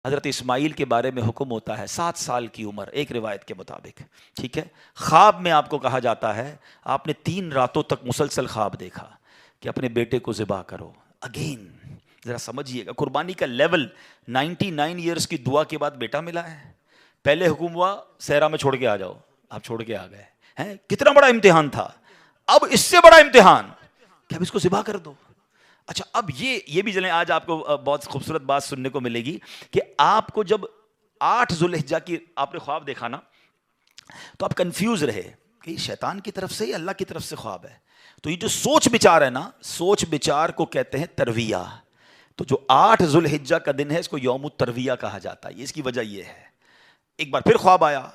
حضرت اسماعیل کے بارے میں حکم ہوتا ہے 7 سال کی عمر ایک روایت کے مطابق، ٹھیک ہے. خواب میں آپ کو کہا جاتا ہے آپ نے 3 راتوں تک مسلسل خواب دیکھا کہ اپنے بیٹے کو ذبح کرو. اگین ذرا سمجھیے گا قربانی کا لیول. 99 ایئرس کی دعا کے بعد بیٹا ملا ہے. پہلے حکم ہوا صحرا میں چھوڑ کے آ جاؤ، آپ چھوڑ کے آ گئے ہیں. کتنا بڑا امتحان تھا. اب اس سے بڑا امتحان کہ اب اس کو ذبح کر دو. اچھا اب یہ بھی جلیں آج آپ کو بہت خوبصورت بات سننے کو ملے گی کہ آپ کو جب 8 ذوالحجہ کی آپ نے خواب دیکھا نا تو آپ کنفیوز رہے کہ یہ شیطان کی طرف سے یا اللہ کی طرف سے خواب ہے. تو یہ جو سوچ بچار ہے نا، سوچ بچار کو کہتے ہیں ترویہ. تو جو 8 ذوالحجہ کا دن ہے اس کو یوم الترویہ کہا جاتا ہے. اس کی وجہ یہ ہے ایک بار پھر خواب آیا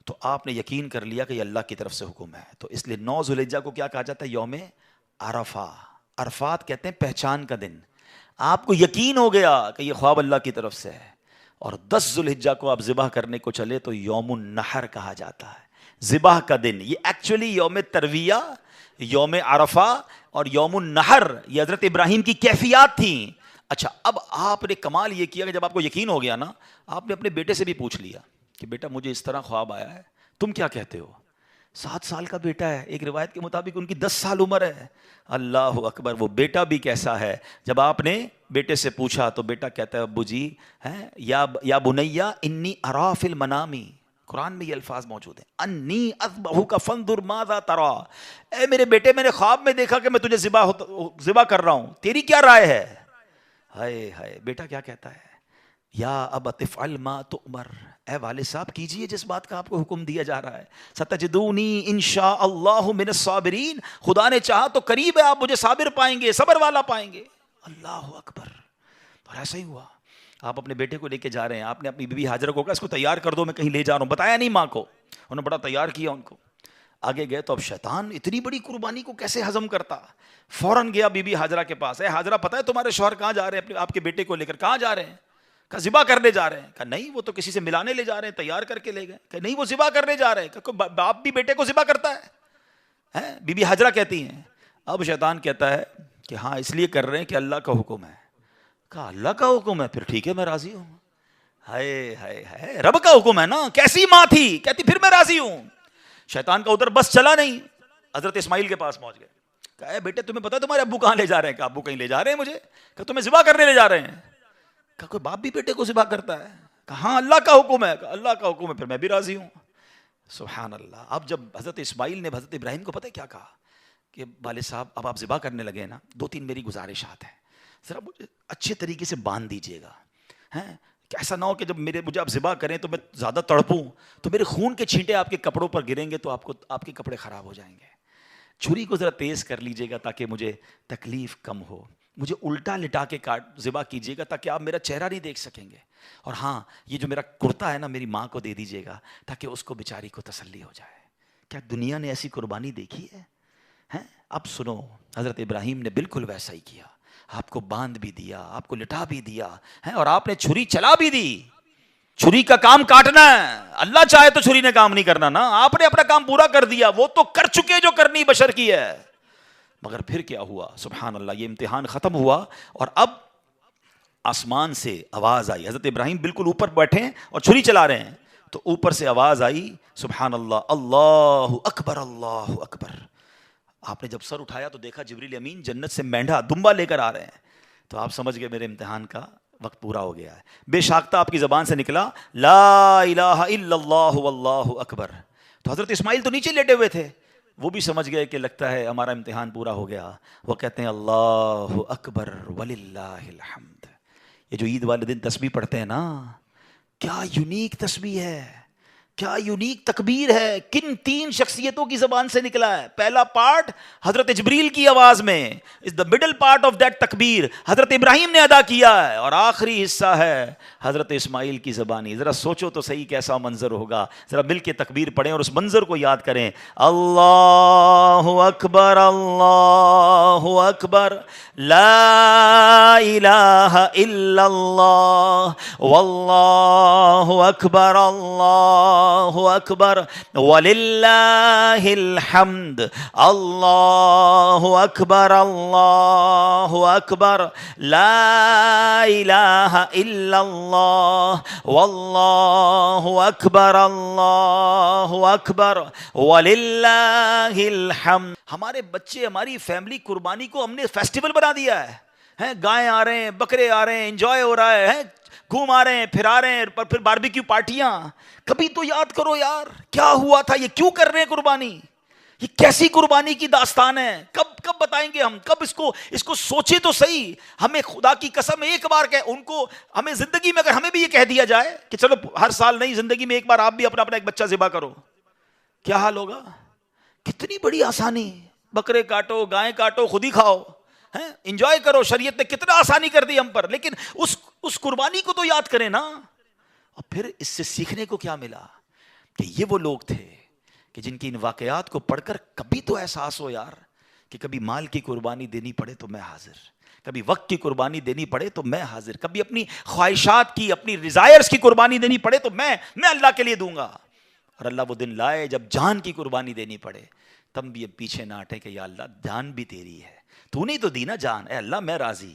تو آپ نے یقین کر لیا کہ یہ اللہ کی طرف سے حکم ہے. تو اس لیے 9 ذوالحجہ کو کیا کہا جاتا ہے؟ یوم عرفہ. عرفات کہتے ہیں پہچان کا دن. آپ کو یقین ہو گیا کہ یہ خواب اللہ کی طرف سے ہے. اور 10 ذوالحجہ کو آپ ذبح کرنے کو چلے تو یوم النحر کہا جاتا ہے، ذبح کا دن. یہ ایکچولی یوم ترویہ، یوم عرفہ اور یوم النحر یہ حضرت ابراہیم کی کیفیات تھیں. اچھا اب آپ نے کمال یہ کیا کہ جب آپ کو یقین ہو گیا نا، آپ نے اپنے بیٹے سے بھی پوچھ لیا کہ بیٹا مجھے اس طرح خواب آیا ہے، تم کیا کہتے ہو؟ 7 سال کا بیٹا ہے، ایک روایت کے مطابق ان کی 10 سال عمر ہے. اللہ اکبر. وہ بیٹا بھی کیسا ہے. جب آپ نے بیٹے سے پوچھا تو بیٹا کہتا ہے ابو جی یا بنیا انی ارا فی المنام. قرآن میں یہ الفاظ موجود ہیں، انی اذبحک فانظر ماذا ترى. اے میرے بیٹے میں نے خواب میں دیکھا کہ میں تجھے ذبح کر رہا ہوں، تیری کیا رائے ہے؟ ہائے ہائے. بیٹا کیا کہتا ہے؟ یا ابت افعل ما تؤمر. اے والد صاحب کیجئے جس بات کا آپ کو حکم دیا جا رہا ہے. ستجدونی انشاء اللہ من الصابرین. خدا نے چاہا تو قریب ہے آپ مجھے صابر پائیں گے، صبر والا پائیں گے. اللہ اکبر. اور ایسا ہی ہوا. آپ اپنے بیٹے کو لے کے جا رہے ہیں، آپ نے اپنی بیوی ہاجرہ کو کہا اس کو تیار کر دو میں کہیں لے جا رہا ہوں، بتایا نہیں ماں کو. انہوں نے بڑا تیار کیا ان کو. آگے گئے تو اب شیطان اتنی بڑی قربانی کو کیسے ہضم کرتا. فوراً گیا بی بی ہاجرہ کے پاس. اے ہاجرہ پتہ ہے تمہارے شوہر کہاں جا رہے ہیں آپ کے بیٹے کو لے کر؟ کہاں جا رہے ہیں؟ کہا ذبح کرنے جا رہے ہیں. کہا نہیں وہ تو کسی سے ملانے لے جا رہے ہیں، تیار کر کے لے گئے. کہ نہیں وہ ذبح کرنے جا رہے ہیں. کہ باپ بھی بیٹے کو ذبح کرتا ہے؟ بی بی ہاجرہ کہتی ہیں. اب شیطان کہتا ہے کہ ہاں اس لیے کر رہے ہیں کہ اللہ کا حکم ہے. کہا اللہ کا حکم ہے؟ پھر ٹھیک ہے میں راضی ہوں. ہائے ہائے ہائے، رب کا حکم ہے نا. کیسی ماں تھی، کہتی پھر میں راضی ہوں. شیطان کا ادھر بس چلا نہیں، حضرت اسماعیل کے پاس پہنچ گئے. کہا اے بیٹے تمہیں پتا تمہارے ابو کہاں لے جا رہے ہیں؟ کہا ابو کہیں لے جا رہے ہیں مجھے. کہ تمہیں ذبح کرنے لے جا رہے ہیں. کہا کوئی باپ بھی بیٹے کو ذبح کرتا ہے؟ کہا ہاں اللہ کا حکم ہے. کہا اللہ کا حکم ہے پھر میں بھی راضی ہوں. سبحان اللہ. اب جب حضرت اسماعیل نے حضرت ابراہیم کو پتہ کیا کہا کہ والد صاحب اب آپ ذبح کرنے لگے نا، 2-3 میری گزارشات ہیں، ذرا مجھے اچھے طریقے سے باندھ دیجیے گا. کہ ایسا نہ ہو کہ جب مجھے آپ ذبح کریں تو میں زیادہ تڑپوں تو میرے خون کے چھینٹے آپ کے کپڑوں پر گریں گے تو آپ کے کپڑے خراب ہو جائیں گے. چھری کو ذرا تیز کر لیجیے گا تاکہ مجھے تکلیف کم ہو. مجھے الٹا لٹا کے ذبح کیجیے گا تاکہ آپ میرا چہرہ نہیں دیکھ سکیں گے. اور ہاں یہ جو میرا کرتا ہے نا میری ماں کو دے دیجیے گا تاکہ اس کو بیچاری کو تسلی ہو جائے. کیا دنیا نے ایسی قربانی دیکھی ہے؟ اب سنو، حضرت ابراہیم نے بالکل ویسا ہی کیا. آپ کو باندھ بھی دیا، آپ کو لٹا بھی دیا اور آپ نے چھری چلا بھی دی. چھری کا کام کاٹنا ہے، اللہ چاہے تو چھری نے کام نہیں کرنا نا. آپ نے اپنا کام پورا کر دیا، وہ تو کر چکے جو کرنی بشر کی ہے. مگر پھر کیا ہوا؟ سبحان اللہ. یہ امتحان ختم ہوا اور اب آسمان سے آواز آئی. حضرت ابراہیم بالکل اوپر بیٹھے ہیں اور چھری چلا رہے ہیں تو اوپر سے آواز آئی سبحان اللہ، اللہ اکبر اللہ اکبر. آپ نے جب سر اٹھایا تو دیکھا جبریل امین جنت سے مینڈھا دمبا لے کر آ رہے ہیں. تو آپ سمجھ گئے میرے امتحان کا وقت پورا ہو گیا ہے. بے شاختہ آپ کی زبان سے نکلا لا الہ الا اللہ واللہ اکبر. تو حضرت اسماعیل تو نیچے لیٹے ہوئے تھے، وہ بھی سمجھ گئے کہ لگتا ہے ہمارا امتحان پورا ہو گیا. وہ کہتے ہیں اللہ اکبر وللہ الحمد. یہ جو عید والے دن تسبیح پڑھتے ہیں نا، کیا یونیک تسبیح ہے، کیا یونیک تکبیر ہے. کن 3 شخصیتوں کی زبان سے نکلا ہے؟ پہلا پارٹ حضرت جبریل کی آواز میں، is the middle part of that تکبیر حضرت ابراہیم نے ادا کیا ہے، اور آخری حصہ ہے حضرت اسماعیل کی زبانی. ذرا سوچو تو صحیح کیسا منظر ہوگا. ذرا مل کے تکبیر پڑھیں اور اس منظر کو یاد کریں. اللہ اکبر اللہ اکبر لا الہ الا اللہ واللہ اکبر اللہ اللہ اکبر وللہ الحمد، اللہ اکبر اللہ اکبر، لا الہ الا اللہ واللہ اکبر اللہ اکبر وللہ الحمد۔ ہمارے بچے، ہماری فیملی قربانی کو ہم نے فیسٹیول بنا دیا ہے، گائے آ رہے ہیں، بکرے آ رہے ہیں، انجوائے ہو رہا ہے، گھوم آ رہے ہیں، پھر آ رہے ہیں، پھر باربیکیو پارٹیاں۔ کبھی تو یاد کرو یار کیا ہوا تھا، یہ کیوں کر رہے ہیں قربانی، یہ کیسی قربانی کی داستان ہے، کب بتائیں گے ہم، کب اس کو سوچے تو صحیح۔ ہمیں خدا کی قسم ایک بار ان کو ہمیں زندگی میں اگر ہمیں بھی یہ کہہ دیا جائے کہ چلو ہر سال نہیں، زندگی میں ایک بار آپ بھی اپنا ایک بچہ ذبح کرو، کیا حال ہوگا؟ کتنی بڑی آسانی، بکرے کاٹو، گائے کاٹو، خود ہی کھاؤ، انجوائے کرو۔ شریعت نے کتنا آسانی کر دی ہم پر، لیکن اس قربانی کو تو یاد کریں نا۔ اور پھر اس سے سیکھنے کو کیا ملا کہ یہ وہ لوگ تھے کہ جن کی ان واقعات کو پڑھ کر کبھی تو احساس ہو یار کہ کبھی مال کی قربانی دینی پڑے تو میں حاضر، کبھی وقت کی قربانی دینی پڑے تو میں حاضر، کبھی اپنی خواہشات کی، اپنی ڈیزائرز کی قربانی دینی پڑے تو میں اللہ کے لیے دوں گا۔ اور اللہ وہ دن لائے جب جان کی قربانی دینی پڑے، تب بھی پیچھے نہ ہٹے کہ یا اللہ جان بھی تیری ہے، تو نے تو دی نا جان، اے اللہ میں راضی۔